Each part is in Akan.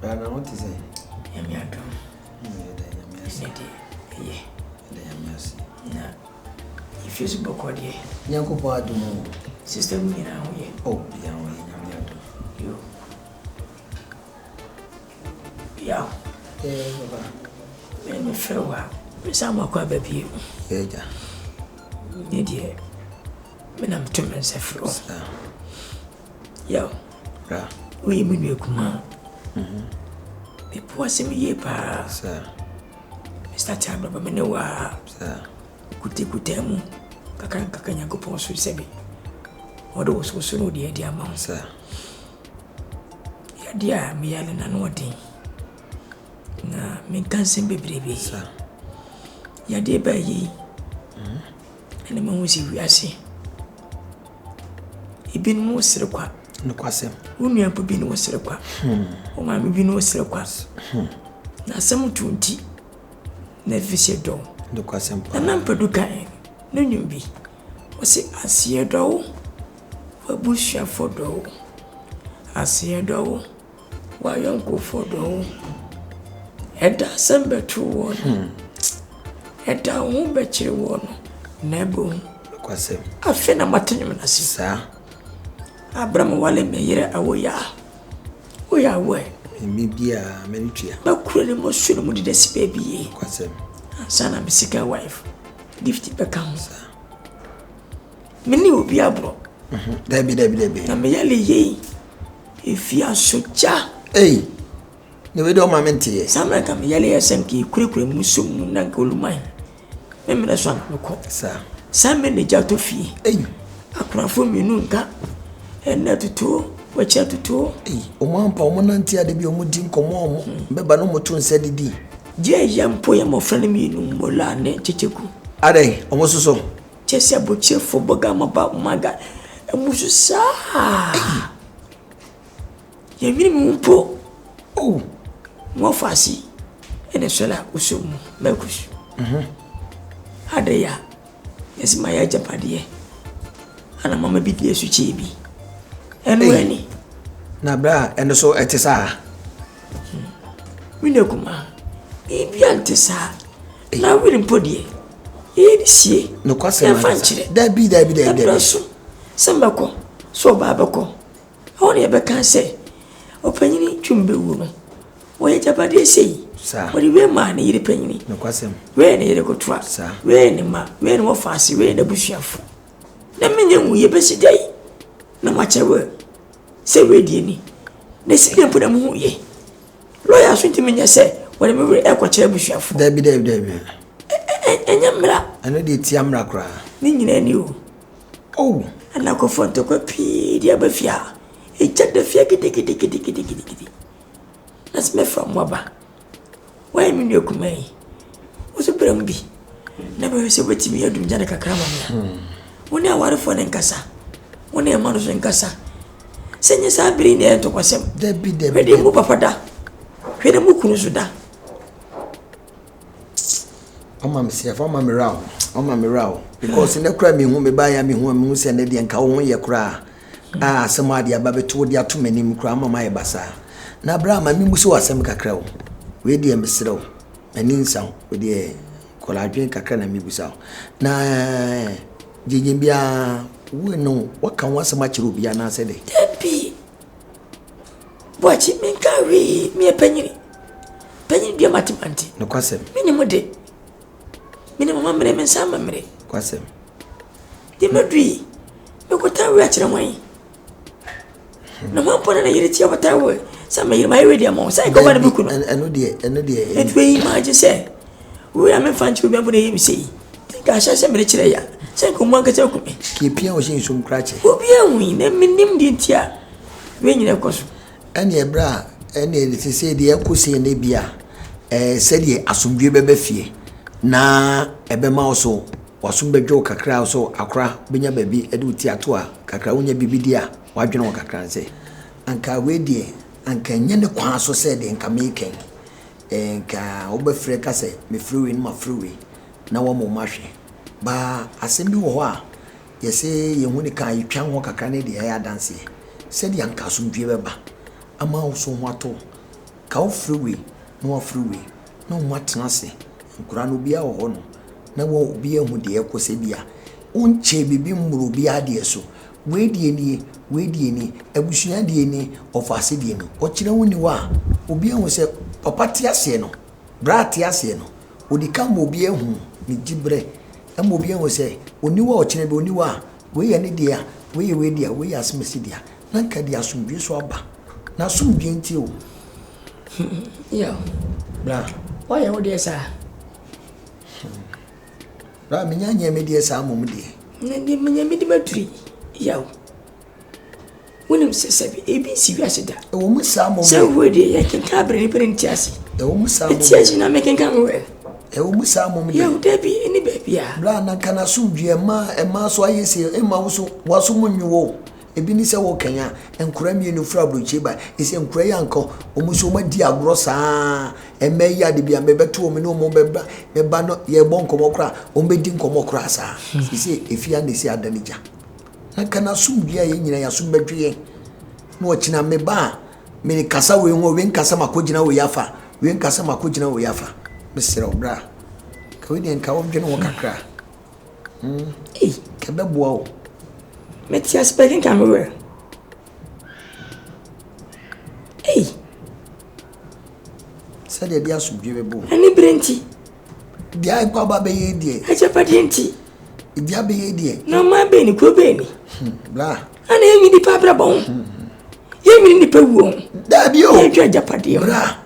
Bana, what is it? Yamiado. If you spoke on ye, Yanko, do know. Sister, we are here. Oh, Yamiado. You. Yeah. When you fell out, some are quite baby. Yeah. Dear, when I'm 2 months after. Yo, we mean you come on. People see me ye pa, sir. Mr. Chabra, but no, sir. Kutemu, Kakanya go post with Sebi. Or those who saw the idea, mom, sir. Ya dear, me yelling and wanting. Na, me can't sing baby, sir. Ya dear by ye, and the man was you, I see. He been more silkwa. No kwasem. Unu ya pubi no silkwa. O ma mi bi no silkwa. Na sam tunti. Na fise do. No kwasem. Na nampadu kan. No nyumbi. O se asiye do. Wa busha fo do. Asiye do. Wa yonko fo do. Eda sembe tu wono. Eda umbe chiri wono. Nebo. No kwasem. Afena matanyum na si. Sir. Abraham wale meyere awoya. Oya we. Mibia menitua. Ba kurele mo sulu mo de si baby. Kwasem. Sana misika wife. Gift be kan. Mini obi abro. Debi. Na meyale ye. Ifia soja. Hey. Ne we do ma mente. Sama ka meyale yesem ki kurekure musum na ngoluman. Me me so an ko. Sir. Sama ne jato fi. Hey. Akunafo minu nka. Ena tutu, wacha tutu. Omo ampa omo nanti ade bi omo di nkomo omo beba no moto nse didi. Je yampo ya mo frani mi nu mola ne checheku. Ade omo soso. Chese aboche fo boga maba maga. Emusu sa. Ya mini mpo. Oh. Mo fasi. Ene sola usumu mekusu. Ade ya. Yesi maya japadiye. Ana mama bi die su chibi. Enweni na bra endo so etisa mine kuma ibi antisa na wiri mpodie ebi sie no kwase ma dabi so sambako so babako awon ye be kan se opanyini twumbe wu no wo ye jabade sei sa wo we ma na yiri panyini no kwase we na yiri kotwa we ni ma we ni wo fase we na busuafo na menye wu ye be sidai na machewe se wedi ni na sike mpoda mu ye lawyer so ntimi nya se wale me we ekwache busuafo dabi enya mra ano de ti amra kra ni nyina ni o oh ana ko fonto ko pi dia ba fia e chade fia kiti nas me from waba why me no kumai o so brambi na ba se weti mi adum jana kakra ma woni aware fo ne nkasa woni e manu so nkasa senye sabiri ne to kwasem dabi wedi mu papa da hwede mu kunu so da Oma msiafa oma mirao because ne kura mi hu me ba ya mi hu se ne de nka wo ye kura asem ade aba beto de atomanim kura mama ye basa na Abraham mi muso asem kakra wo we de mesrew ani nsan we de koladwen kakra na mi busa na jijimbia we no wakan wasem akiro bia na se de debi boachi mi kawi mi panyini bia matimanti no kwasem mini mode mini mama mre men sama mre kwasem de madui me ko tawe a kire wan na mo pona na yiri tia batawe sama yiri mai wedi amon sai ko ba de buku no eno de etwe imagine say we am fanchi bi abune yimi sei tinka sha se mre kire ya sai ko mo aka ku me ki pia o shin sum krache obi anwi na minim de tia we nyina koso ene ebra ene de se de ekosi ne bia se de asomdwe bebe fie na ebe ma oso wasum bedwo kakra so akra benya baby edu ti ato a kakra wonya bibidi a wadwene wo kakra nse anka we die anka nye ne kwa so se de nka meken nka obefre ka se me freeway no ma freeway na wo mo mahwe ba asem bi wo ho a yese ye hu ne kan yitwan ho kakra ne de ya danse se de anka asomdwe beba ama wo so ho ato ka wo freeway no wa freeway no mo atena se nkura no bia wo ho no na wo bia hu de ekose bia unche bibi mmuro bia de so we die ni abusua die ni ofase die no o kire woni wa obi hu se papa te ase no bra te ase no odi ka mo obi hu ni gibre e mo obi hu se oni wa o kire be oni wa we ye ne dia we dia we asmesi dia na ka dia asumbi so aba na asumbi nti o yo bra why you dey sa bra menya nya me dia sa mom die ndi menya me di maturi yo wonim sesabi ABC wi aseda e wo mu sa mom se wo de ye ken ka bre ni parenti ase e wo mu sa mom ti na me ken ka mo we e wo mu sa mom die yo debi ni baby a bra na kana asumbi e ma so ayese e ma wo so munwo ebi ni se wo kanya enkura mi no fra broche ba ese enkura yanko omuso ma di agro saa eme ya de bia mebeto o me no mo beba meba no ye bon komokra o me di komokra saa ese efia ne si adanija na kana sum bia ye nyina ya sum bedwe no ochina meba me kasa we ho we nkasa makogina we yafa we nkasa makogina we yafa mesere obra ka we de nka wo dwene wo kakra ke beboa o Metia speaking camera. Hey. Said the dia subje bebo. Ani brenti. Dia kwa ba be ye die. Aja padienti. Dia be ye die. No ma be ni ko be ni. Bla. Ana yemi di pa bra bon. Yemi ni pa wo. Da bi o. Aja aja padiem. Bra.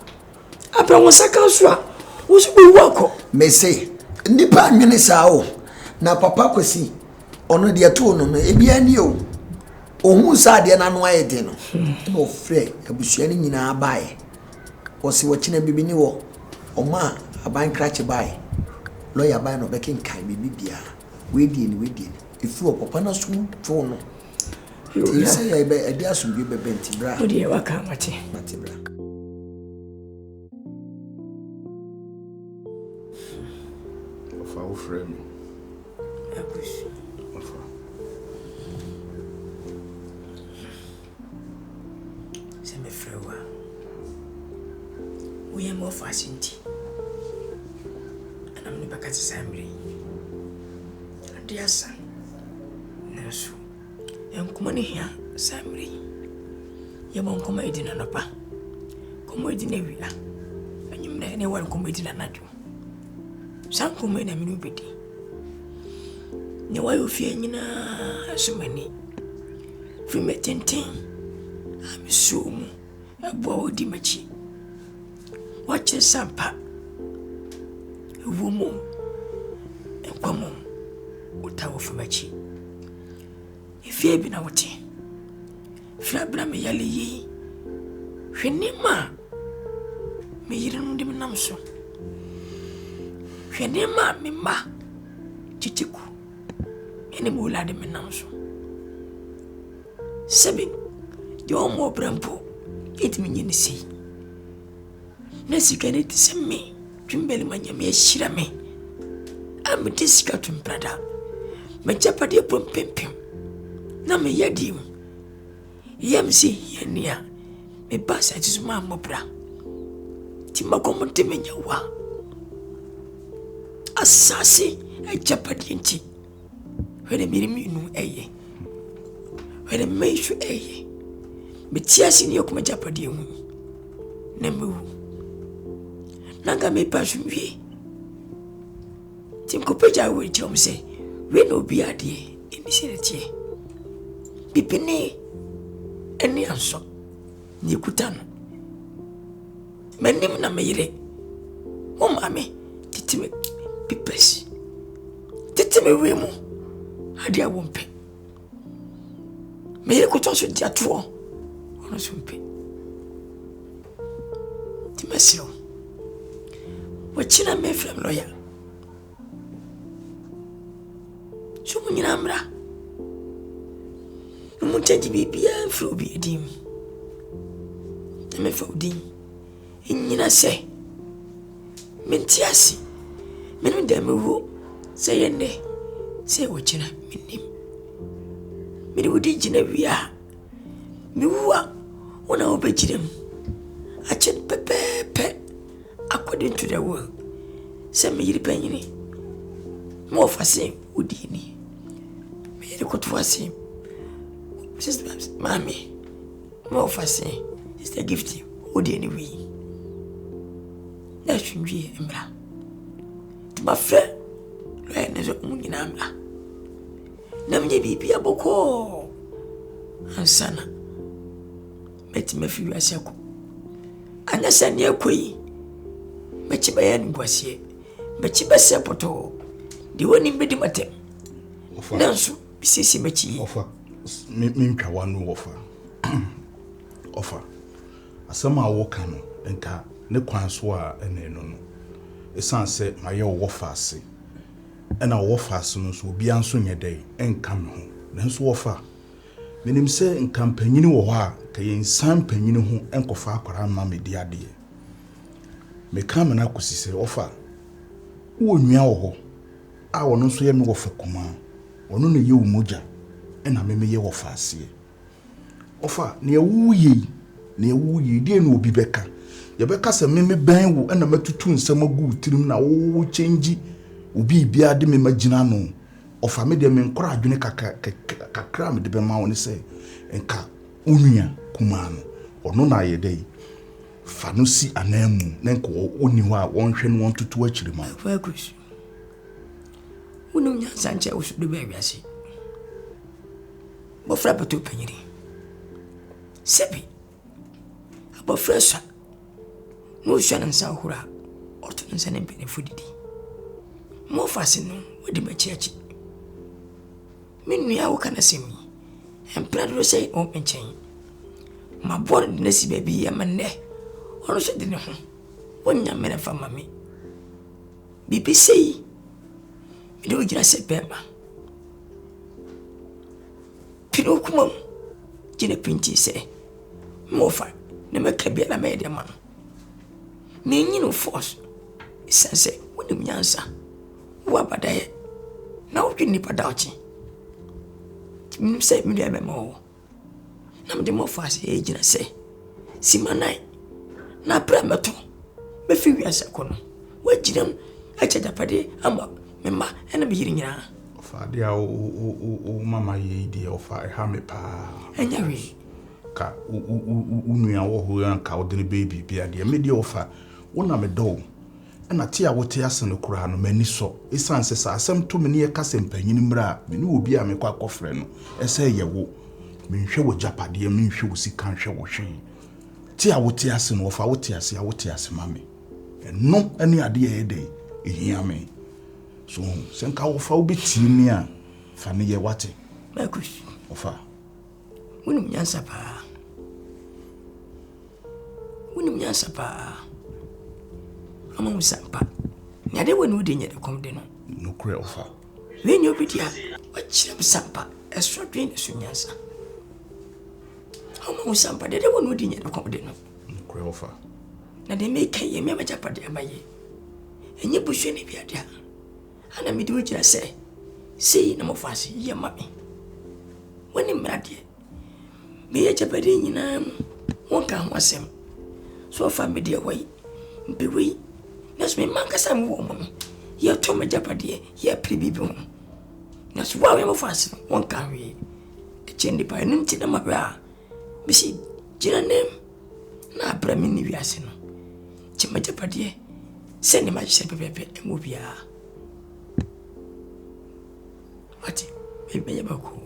Abra won saka so a. Wo so be wako. Me say nipa nwene sa o. Na papa kwesi ono de to no ebia ni o ohun sa de na no ayede no no frɛ abusua ni nyina bae wo se wo kina bibi ni wo oma aban krache bae lawyer bae no bekin kai bibi bia we die ni ifu o papa na so to no you say ya be ade asumbi be benti bra o de waka mate bra ofa wo frɛ me abusu we am of facinti and I'm never got a samri and dear son Nasu and come here samri you won't come in an upper come with in area and you may anyone come with in another some come in a minute no why you fear so many from a tenting I'm so a body machi. Watch your sampa. A woman and common with our famachi. If you have been out here, Flabra me yali ye. Fenima me yiran dim namso. Fenima me ma chichiku. Any mula de menamso. Sebi, the omo brampo, it mean you see. Nesi kaniti seme twimbele manyame ashira me amede sika twimprada machapade pompempem na me yadim yamsi yania me basa tisuma mobra timakomote menyawa asase achapade nti wele miriminu eye wele meishu eye metiasi ni yokuma chapade hu nemu nanga me pasumwie tim ko peja we chom se we no bi ade emi se tie bibini eni anso ni kutano menim na meyire o mame titime pipes titime we mu ade awompe meyire ko tonso dia to ono sumpe timesiro wachina me from lawyer sumu nyina mra mutaji bibia fro bi edim me fa odin nyina se mentiasi menim da me wo se yende se wachina menim me wodi gina wia me wuwa wona obejirem achen pepe according to the will. Send me the penny. More for same, Udini. Me the court for same. Sister, Mammy. More for same. It's the gift, Udini. That should be Embra. To my friend, Lord, there's a moon in Ambra. Namje bibi aboko. Ansana. Meti mefi asako. Anasa ne akoi. Mechi bayan bwase. Mechi base poto. Di woni mbedi matem. Ofa. Nanso bisisi mechi. Ofa. Mintwa wanu ofa. Ofa. Asama awoka no enka ne kwan so a ene no no. Esan se maye wo faase. Ena wo faase no so obi anso nyedai enka me ho. Nanso wofa. Menim se nkampanyini wo ho a kaye nsan panyini ho enkofa akwara ma me di ade. Me ka me na kosise wofa. Wo nwia wo ho. A wono so ye me wo fa kuma. Wono no ye wo moja. Ena me ye wo faase. Ofa ne ewuye die no obi beka. Ye beka se me ban wo ena matutu nsem agu tirim na wo change obi bia de me magina no. Ofa me de me nkora adwene kakra me de be ma woni se enka onua kuma no ono na ye dai fa no si anamu na nko oni ho a wonhwe no wontutu akire ma fa kusu unum nya sanche usudu be wiase bo fra pato panyiri sebi abo fresh no shana nsa hura orto nsa ne mpene fudidi mo fase no wodi machiachi minua wo kana semi emprado say o penchen ma bor de nasi baby amane ono se de ne ho wonya mena fa mami bibi sei mi do gira se bema pino kuma jine pinti se mo fa ne me kabia na me de man me nyino force sense wonim nyansa wo abadaye na wo ni padauchi say me dem mo na me dem fast e gina say simanai na prameto me fi wiase kono wa ginam a chajapade ama me ma ena be yiri nyina ofa dia o mama ye di ofa ha me pa enya wi ka unua wo ho yan ka odene baby bia dia me di ofa wona me do na tia wote asene kura no mani so esanse sa asem to me ne kasa mpanyin mra me ne obi a me kwa kofre no ese yewo me nhwe wo japade me nhwe wo sika nhwe wo hwe tia wote asene ofa wote ase mame no ene ade ye de ehia me so senka wo fa obeti ni a fa ne ye wate makus ofa unum nyansa pa amon sampa nyade woni udi nyade komde no no kure ofa we nyo bidia wachira sampa esro dwen sunyansa amon sampa de woni udi nyade komde no kure ofa na de make ye me majapade amaye enye buhwe ne biada ana mi de wojira sei na mo fasi ye mami woni mrade me ye japade nyina won ka ho asem so fa me de wai mbewi nas me manka sam wo mo ye to me japade ye pribibi ho nas wa we mo fasi won ka wi e chendi pa nim ti na mabra bisi jiranem na abrami ni wiase no chima japade send ma jise pepepe mo bia ati me ye bako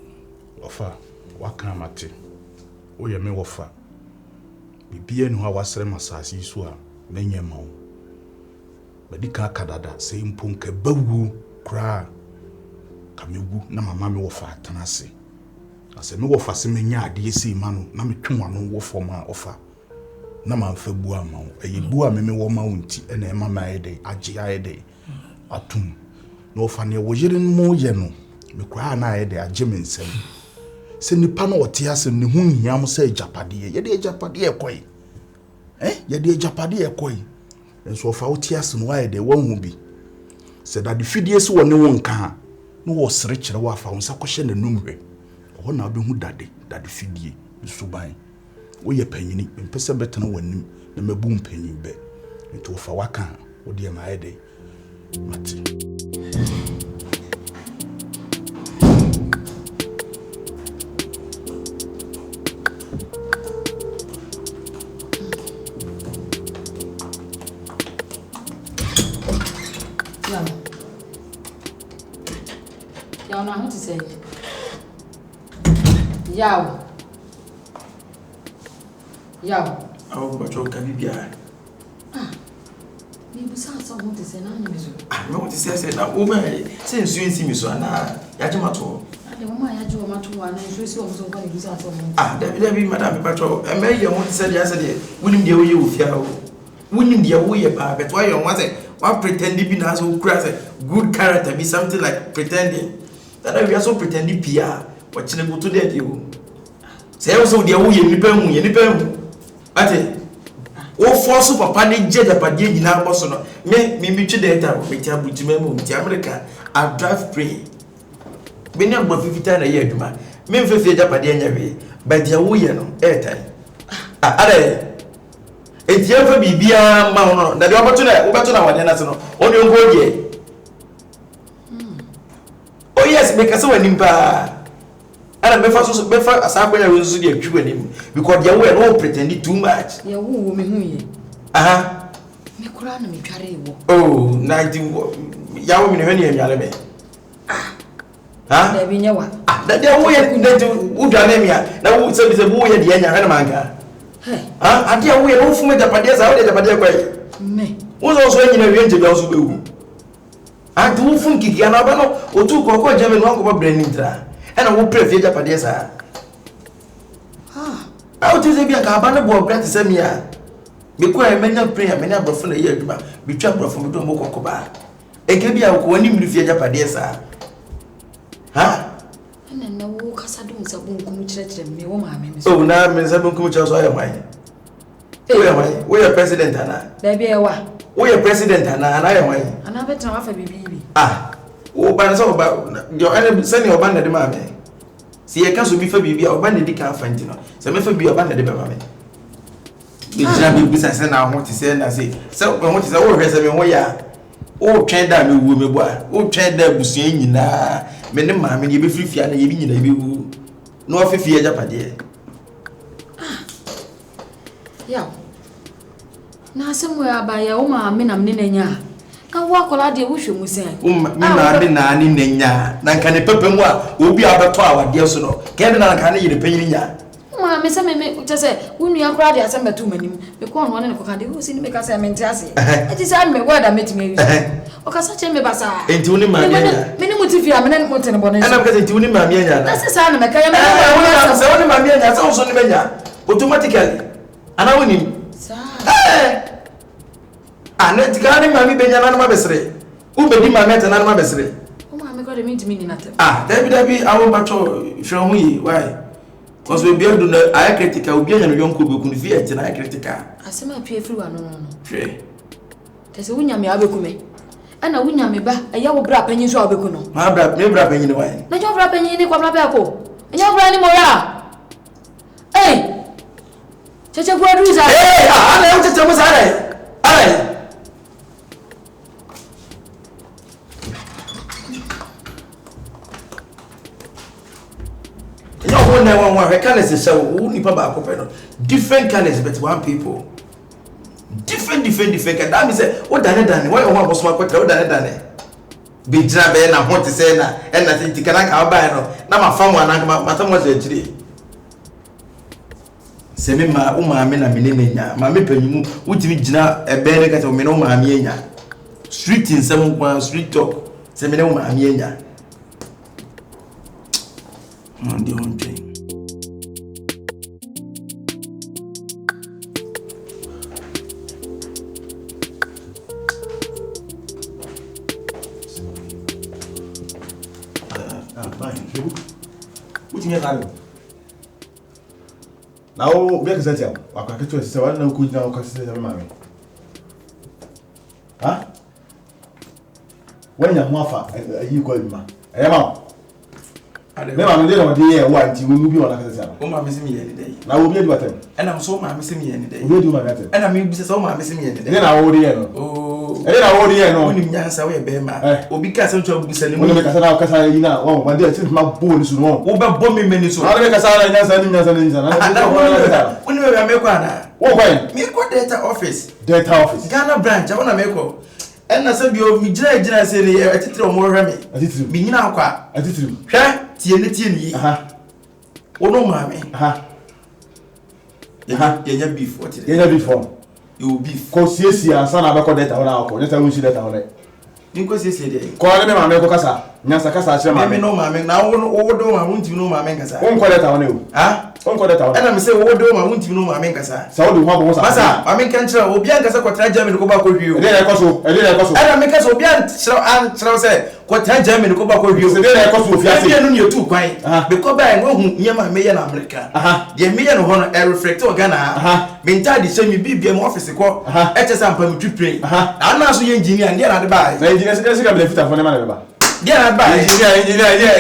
ofa waka mate o ye me wofa bibie no ha wasere masasi so a menye ma wo badika kadada sei mponka bawu kra kamewu na mama me wofa atanase ase me wofa se menya ade sei ma no na metwwa no wo foma ofa na manfa bua ma wo eye bua me wo ma wonti ena ema ma ede age ede atum no ofa ne wo yire mo ye no me kra na ede age me nsem se nipa no ote ase ne hu hiam se japade ye de japade ekoi ye de japade ekoi enso ofa ote ase no aye de wanhu bi se da de fidie se woni won kan no wo sere kire wa fa wonsa kohye na numhwe ho na be hu dade fidie suban wo ye panyini mpese betena wanim na mabu mpanyin be nti ofa waka odi ma ede mate Ya na ho ti say. Yaw. Awo ba cho ka bibia. Me bu sa ho ti say na nya me so. Me ho ti say na wo ba se nsu nsi mi so na ya je mato. Ade mama ya je o mato wa na nsu si o so ko ni bu sa so mo. Da bi madam ba cho me ye ho ti say ya say de wonim de wo ye wo fia wo. Wonim de wo ye ba bet wa ye ho say one pretend be na so kura say good character be something like pretending. That we are so pretending pia watching go to there you say also dia wo ye nipa hu ate wo force papa ne je da pade nyina boso no me twi data me ti abutima mu ti America I drive free me ne gbo fifita na ye aduma me mfefe da pade nya we ba dia wo ye no airtime are etia fa bibia ma no na de obato na wade na se no oni ongo je. Oh yes, because when nimpa and befa asabanya we so dey atwi anim because they were no pretending too much. Ya wo me hu ye. Aha. Me kura na me tware wo. Oh, 90 ya wo me ne hwani anyale me. Ha? Da bi nyewa. Da dey wo ye ndeti udwane me a na wo se wo ye de anya hwani manka. Hey. Ah, ade wo ye no fume da pade sa wo de pade kwai. Me. Wo so nyina wi nje bi so bewu. Anti wo fun kiki ana ba no otu kokko jame no anko brand ntra ena wo prefe japade sa o ti se bia ka ba no bo brand se mi a be ko e menya prayer menya brofo na ye aduma bi twa brofo mi do mo kokko ba e ke bia ko woni mi fie japade sa ha ena na wo kasa dum sa bonkum kire me wo ma me so na me sa bonkum kire so ayi mai wo ya president ana da bi e wa wo ye president ana ya mai ana betra wa fa bibi wo ba na so ba yo ene se ne oba na de ma me si ye ka so bi fa bibi oba na di ka fa ntino se me fa bi oba na de ba ma me bi jira bi bi se na ho ti se na se ho ti se wo hwe se me ho ya o twen da me wu me bo a o twen da busua nyina me ne ma me ye be firifia na ye bi nyina ye be wu no ofefie japade ya na asemu ya ba ya o ma me na me nenya na wo akola de wo hwemu sen me na de na ni nenya na nka ne pepe mu a obi abeto awade so no kende na nka ne yire panyin nya ma me se me tese wonu ya kora de asem betu manim me ko no ne ko ka de wo si ni me ka se me ntiase e ti sa me word metime use o ka sa che me basa enti woni ma nya me ni muti a me ne mo tene bono ana ka enti woni ma nya na se sa na me ka ya me se woni ma nya sa so ni me nya automatically ana woni sa ana tikani mami benya na ma besre u be di mami ta na ma besre o ma me ko de me ntimi ni nate dabi awo bacho hwe hu yi why cause we be do na aya critica obi anya no yonko be kunu fi eti na aya critica asema pie free wa no hwe tese wunya me abekume ana wunya me ba eya wo bra panyin so abeku no ma bra me bra panyin why na jo bra panyin ni kwa bra ba ko enya bra ni mo ya cheche kwa duza ana yo cheche mo sare ai na one colors is so nipa ba ko pe no different colors but one people different that means what dane why one boss ma kweta what dane be jira be na ho te say na e na ti kana ka ba no na ma fam ana ma matamu se jiri se me ma o ma me na me ne nya ma me panyumu utimi jina e be ne ka te me no ma me nya street in some street talk se me ne o ma me nya on the on thing. What you get now? We are going to I can tell you, so I don't know now consider mammy. Huh? When you're Mafa, you call me, Emma. Never did on the year one, you will be on a oh, my missing me any day. Now we'll be able to. And I'm so my missing me any day. We'll do my better. And I mean, so my missing me any day. Then I already know. Oh, o e na wo de no oni nyansa we be ma obi ka se nto busa ne mo me kasa na kasa yi na wo ma de ti ma bo ni su no wo be bo me mani so na me kasa na nyansa ni oni me me ko ana wo kwa me ko data office Ghana branch abona me ko enna se bi o mi gira se ne atitre o mo hwe me mi nyina akwa atitiri hwe tie ni ono ma me yenya beef what it yenya beef you beef ko siesie ansa na abekọ data hona akọ nyeta won si data hona ninko siesie de ko ne ma me ko kasa nyansa kasa a kire ma me no ma me na wo do ma won timi no ma me kasa won ko data hona o won ko data hona ana me say wo do ma won timi no ma me kasa sa wo do ho bo sa masa ma me kan kira obi an kasa kwatra Germany ko ba ko hwio e dey ko so ana me kasa obi an kira say kwatra Germany ko ba ko hwio e dey ko so ofiase e no ne tu kwan be ko ba en wo hu nyama me ye na America de me ye no ho no e reflect o Ghana me nta di se mi bibia mo office ko e chesa mpa mi twipre ana so ye engineer ndi na de ba na engineer se ka bele fita fo ne ma na be ba dia na ba engineer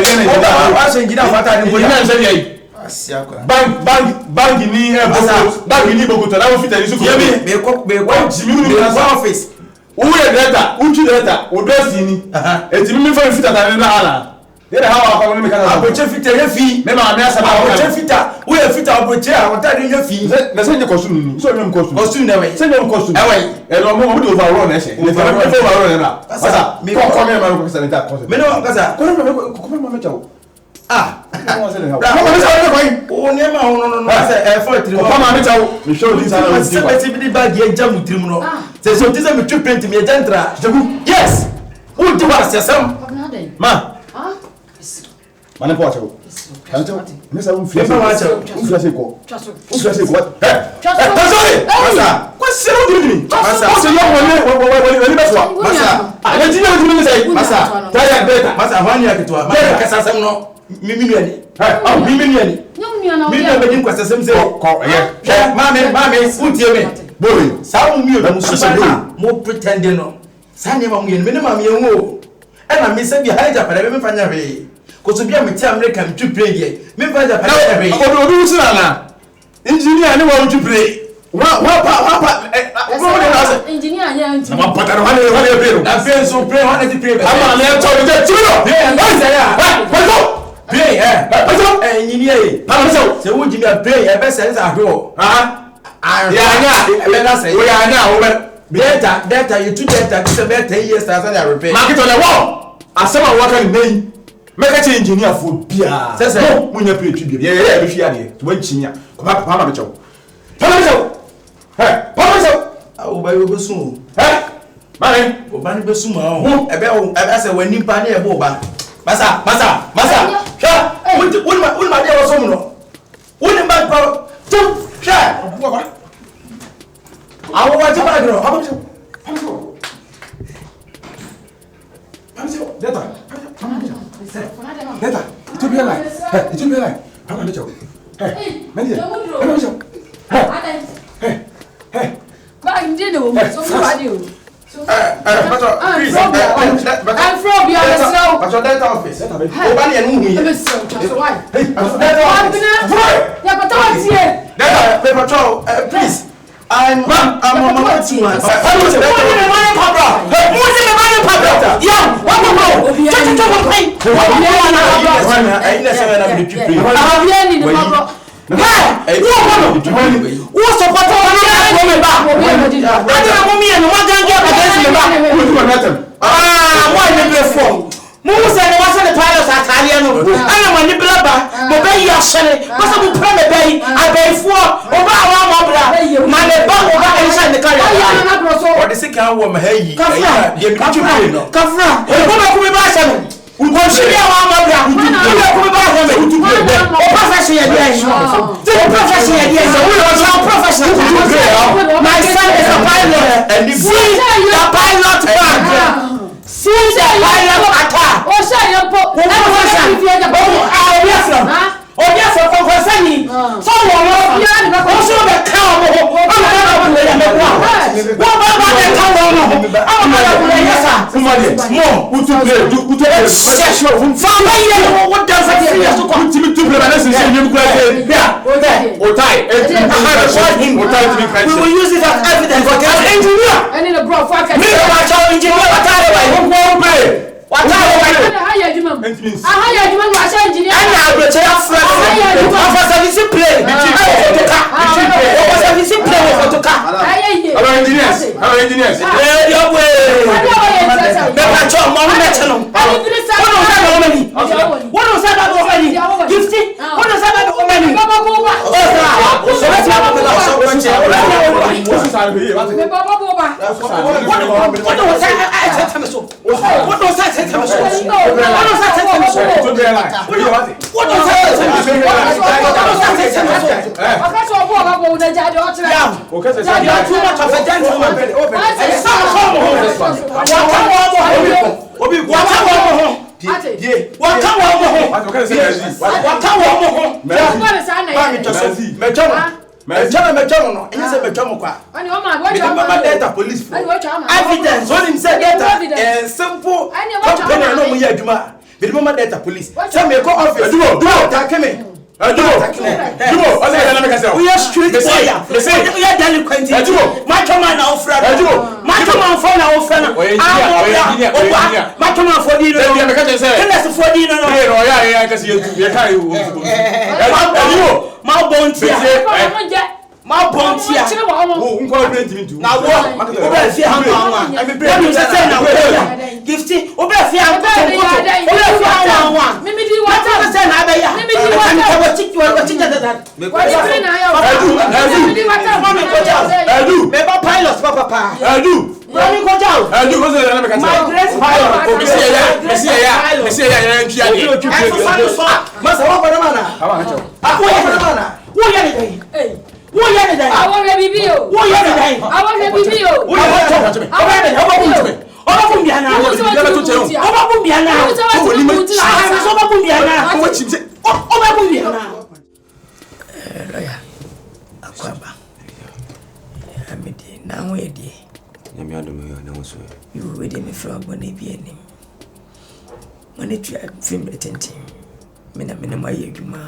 wa so engineer fata ni engineer se dey asiakwa bank ni e bogo bank ni bogo to na wo fita ni su ko me ko jimi ni na office wo ye data uchi data wo do si ni etimi mi fa fita ta ni na ala de ha wa ko ni me ka aboche fita ye fi me ma me asaba aboche fita wo ye fita aboche awota ni ye fi na se ni costume ni so me costume na we se ni costume e lo mo do overall na se ni overall na asa ko me ma ko se ta ko me no kasa ko me chawo o ne ma no say for tiri ko ma me chawo me show this ana se beti bi bag ye jam tiri no se so tisa me twi print me jantra yes o di wa sesam ma Mane po acho. Acho. Me sa un fiase ko. Sorry. Masa. Ko se ro dimi. Masa. O se yo woni be so. Masa. Ale ti yo dimi say. Masa. Ta ya beta. Masa hwani akitwa. Masa kasasem no. Mimi ni. Mimi ni. Mimi be din kwasasem say. Ko ye. Mame, utie me. Boy. Sa mu mi o mu so mo pretend no. Sa ne ma mu ye me ne ma me ye wo. E na me se bi haja para me fanya hwe. Koso bia me ti America me twi play ye me fa ja para hwe odo usira na engineer ni wa twi play wa engineer nya anti na patara wa ne pero na fe so play wa ne ti play ama le to de tiro play engineer pa se wo ji me play e be se za hwe ya nya e na se wo ya nya wo be data you two data se be 10 years as I repair market on the wall asema wa kan nei meka che engineer fo bia sese mo nya pre twi bia ye be fia de to wanchinya ko pa ma be chew pa chew o ba yo besu mane o ba ni besu ma o ebe se wani pa na e bo ba masa sha won ma dia wo so mu no won ma pa tu sha awo wa ti ba gro awo chew data itu biar lah. Apa ada jauh? Mana dia? Mana jauh? Ba ndi ne wo so ko radio. I'm from your house. But your data office. O ba ni enu hu yi. Data office. Ya pata tie. Data patrol, please. I'm on my team. Musa ne wasa ne pilots atalian no ana mani blaba mo be ya shere wasa mo pre me be abefuo oba awa mo bra ma ne ba oba ensa ne kare o de sika wo ma hayi ye mi tupre no kafra o ba ko be ba shere ko shiri awa mo bra ko be ba shere o profession ye dey no the profession ye dey so we are professional my son is a pilot and the pilot bag see the pilot attack. O ṣe yan po. E mo ṣe fi eja po. Obi afro ko sani. So wo o so be ka o mo. O ma na ko le ya me kwa. Wo ba ba de ka wo mo. O ma na ko le ya sa. Mo utu play. Fa ba ye wo da fa fi ya so ko. Ultimate play. We will use it as evidence as engineer. Data police evidence on him said data simple company no mo adwuma be mama data police say me go office do attack me we are street lawyer we are delinquent my man na ofra my man for na ofra na my man for di no let's for di no yeah kasi you kai ma bontia ma bontia wo nko brand me do na wo be fi han wan we say na we gifty wo be fi han koto wo be fi han wan me di water say na be ya me di water wo chicha that me ko edu me ba pilot papa edu Rani ko jaw edu ko say na me ka my grace pilot o be say ya ntwa de masa wo ko na mana wo ya ni dai wo ya ni dai awon re bibi o wo ya ni dai awon re bibi o wo ya ni dai awon re bibi o ba kun bia na o ba kun bia na o ni mo so ba kun bia na o chimse o ba kun bia na lawyer akwaba amedi na wo edi nyame adom yo na wo so you we dey me from bone bi anim mane tu film retenting me na ma ye dwuma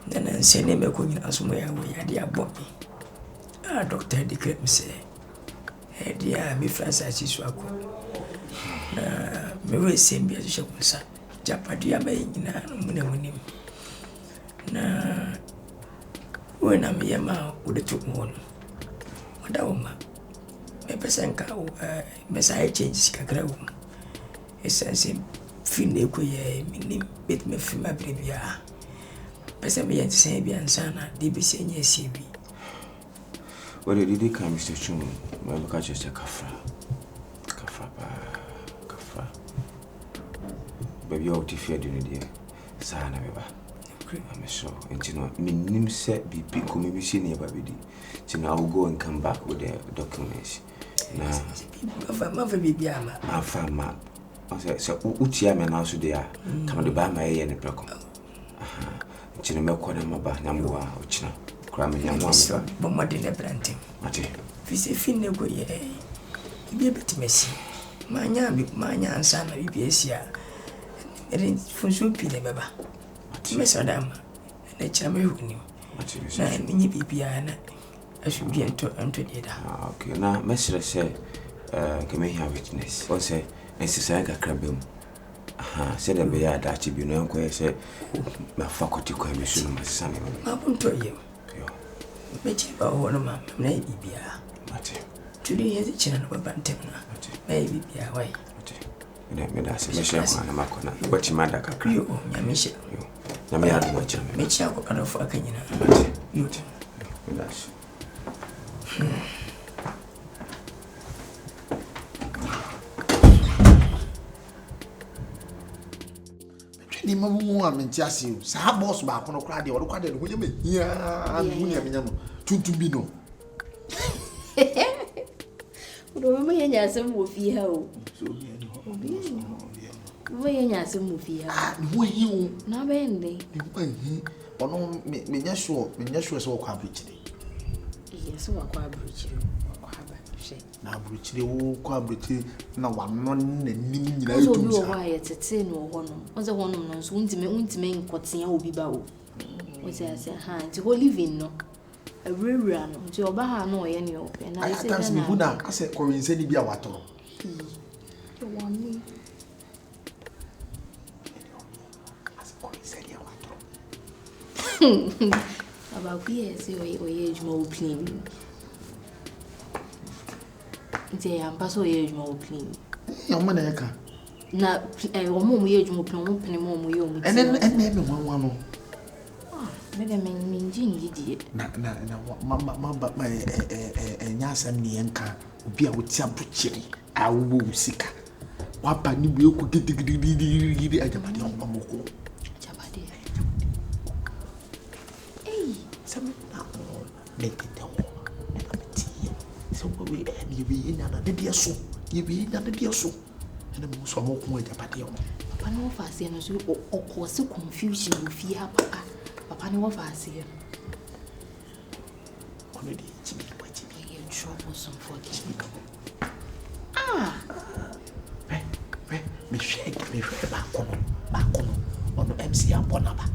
na nse ne me ko nyina so mo ya wo ya dia bobi doctor declare me say dia me Francis Isuako na me we sembi a so kunsa japadia ba nyina mo na munim na we na me yama wo de to mo no wada wo ma me pesenka me sai change kakra wo essence fin de ko ye minim bet me fi ma bribia pesa me yenti sen bi ansana DBC nya CB what did you come Mr. Chum my look at just kafra baby you out if you do there sana beba I'm sure and you know minim se bibi ko me bi shi ne ba bidi tina I will go and come back with the documents na ma fa bibia ma afama so utia me na so there come the ba ma ye ne preko chino me ko na maba na mboa ochina kura me nya mo so bo mo de ne brante mate fisi finne go ye ibe betimesi manya ansa na bibi esia ere funso pi ne beba me so dama na chira me huni na nyi bibia na asu bi ento de da okay na me sire se ke me hia witness o se ensisa ga krabem se de be ya da chi bi no enko se ma faculty ko me sunu ma sane ma punto ye me chi ba ho no ma na bibia mate tudi ye chi na baba ntemna na bibia wai me da se me she ko na makona wati ma da kakra yo nyame she yo nyame ya do ma chi me chi ko ana fo akanyina mate yo me da se ni mamu amenti ase o sa boss ba kono kra de o kwa de no nyame hia anu ni amenya no tuntum bi no Udo mama yenya asem wo fi ha o so bi ani ho mama yenya asem wo fi ha ni ho hi o na be ndai ni ho hi ono menya sure so kwa bridge de yes wa kwa bridge wa kwa ba she na abrochire wo kwa abrochire na wano na nim nyina so etum bi sa wo wa ye tete no ho no onse ho no no so untime nkotea obi ba wo o se ase ha nti ho living no awurawura no nti oba ha no ye ne o na I atas me huna ase ko wense ni bia watoro wani ase ko wense ni watoro aba ku ye se o ye juma o clean nti ya mpaso ye juma o clean ya mo na eka na o mo ye juma o clean o mo pene mo ye o mo ene me wanwa no me de me njinji die na ma enya asem ne enka obi a wotia buchiri a wo usika wapa ni bu eku gidigidi ajabade on mamoko ajabade some na make it down so we ni bi na na de so ye bi na de so ene mo so mo ko ajabade on papa no fa se no so o cause confusion fi papa no fa se ono di chibi kwa chibi ye troublesome for them me shake ba kono ono MC abona ba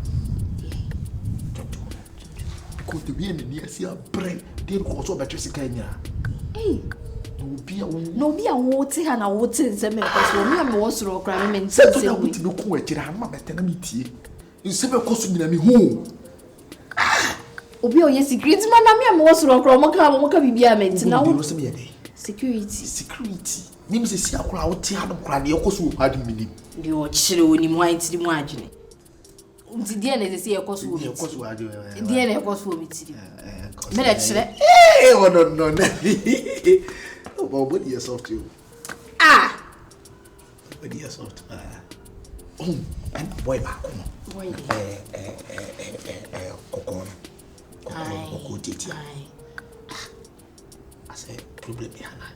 ko de bi ni asi abre de ko so betwe sika nya no bi a wo te ha na wo te nse me ko so mi am wo soro kra me nse se we ti no ko akira ma betena mi tie nse be ko so nyina mi hu obi o ye security man na mi am wo soro kra mo ka bibia me nti na wo security nim se si akora wo te ha no kra de ko so hard minim de o chire oni mo antiri mo adwene nti die na se ye ko so die ko so adwe die na ko so obi tiri me da chire no oh body is soft you body is soft and boy back boy kokon titi I say problem hana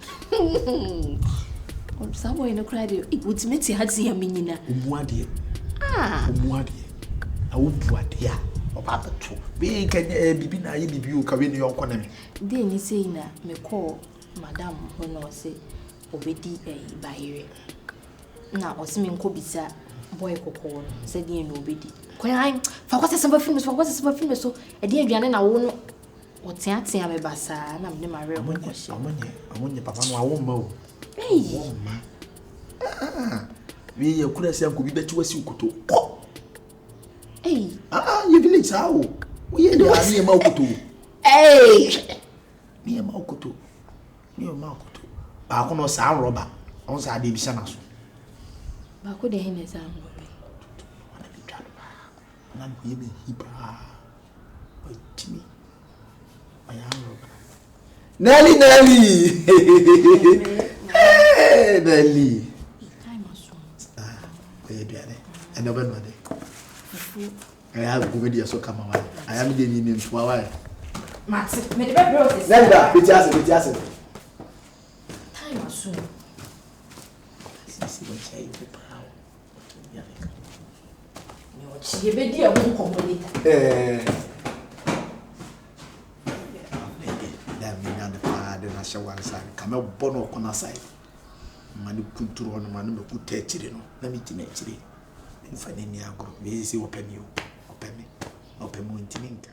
o saboy no cry de ibutimeti hati ya minyina umuade awubuade a obaba to be kan bibi na ye bibi o ka we ne yonko na me de ni sei na me call madam ho no se obedi bayire na osimi nko bisa boy kokon se de no obedi kwan fa kwasa samba film so e de aduane na wo no o tia me basa na me mare ho kwose amonye papa no awo ma o we ye kura se anko bi beti wasi ukoto ye village how we ye de ani ma ukoto ni ma ukoto ba ko no sa roba on sa de bi sana so ba ko de hene sa roba na ye be hipa o timi aya roba Nelly Nelly time aso e biane e no be no de I have go media so come away. I am the name to away. Mati, me de be process. Nenda, bitiase. Time aso. Sisi we chai be pao. Me o chi be di e won community. Da mi na de pa de na sha wan side. Kama bono kona side. Mani kunturo no mani me kuta chire no. Na mi tina chire. Mfane ni agro. Me si opemi o. Opemi ntimi nka.